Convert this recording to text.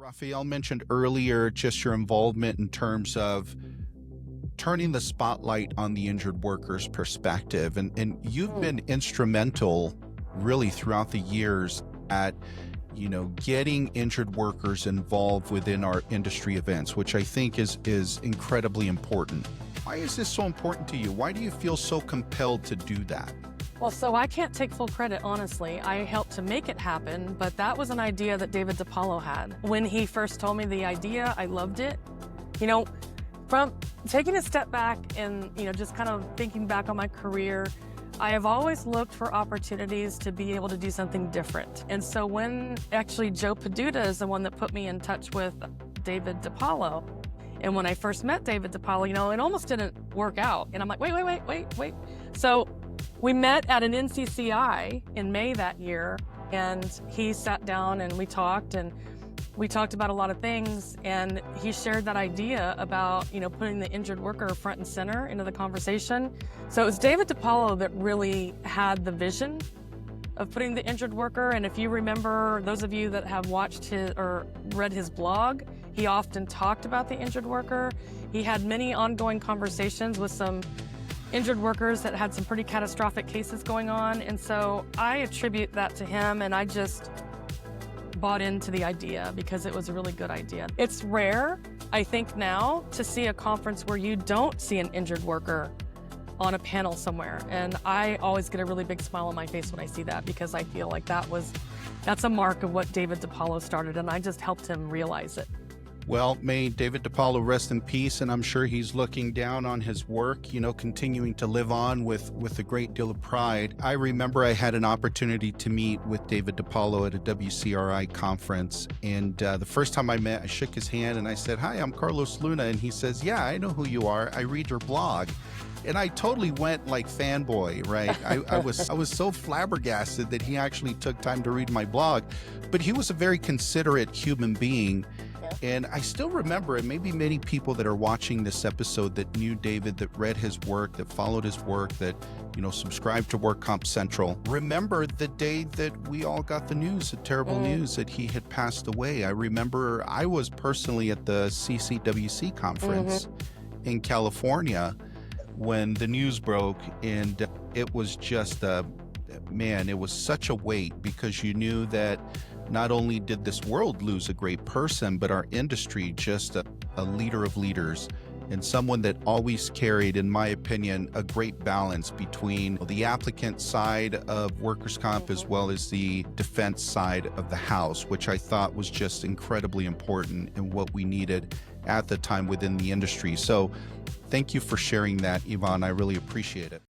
Rafael mentioned earlier just your involvement in terms of turning the spotlight on the injured worker's perspective. And you've been instrumental really throughout the years at, getting injured workers involved within our industry events, which I think is incredibly important. Why is this so important to you? Why do you feel so compelled to do that? Well, so I can't take full credit, honestly. I helped to make it happen, but that was an idea that David DePaolo had. When he first told me the idea, I loved it. From taking a step back and, just kind of thinking back on my career, I have always looked for opportunities to be able to do something different. And so when actually Joe Peduta is the one that put me in touch with David DePaolo, and when I first met David DePaolo, it almost didn't work out. And I'm like, wait. So we met at an NCCI in May that year, and he sat down and we talked about a lot of things, and he shared that idea about, putting the injured worker front and center into the conversation. So it was David DePaolo that really had the vision of putting the injured worker. And if you remember, those of you that have watched his or read his blog, he often talked about the injured worker. He had many ongoing conversations with some injured workers that had some pretty catastrophic cases going on. And so I attribute that to him, and I just bought into the idea because it was a really good idea. It's rare, I think now, to see a conference where you don't see an injured worker on a panel somewhere. And I always get a really big smile on my face when I see that, because I feel like that's a mark of what David DePaolo started, and I just helped him realize it. Well, may David DePaolo rest in peace, and I'm sure he's looking down on his work, continuing to live on with a great deal of pride. I remember I had an opportunity to meet with David DePaolo at a WCRI conference, and the first time I met, I shook his hand and I said, "Hi, I'm Carlos Luna," and he says, "Yeah, I know who you are. I read your blog." And I totally went like fanboy, right? I was so flabbergasted that he actually took time to read my blog, but he was a very considerate human being. And I still remember, and maybe many people that are watching this episode that knew David, that read his work, that followed his work, that, subscribed to Work Comp Central, remember the day that we all got the news, the terrible news that he had passed away. I remember I was personally at the CCWC conference in California when the news broke, and it was just it was such a weight, because you knew that not only did this world lose a great person, but our industry just a leader of leaders, and someone that always carried, in my opinion, a great balance between the applicant side of workers' comp as well as the defense side of the house, which I thought was just incredibly important and what we needed at the time within the industry. So thank you for sharing that, Yvonne. I really appreciate it.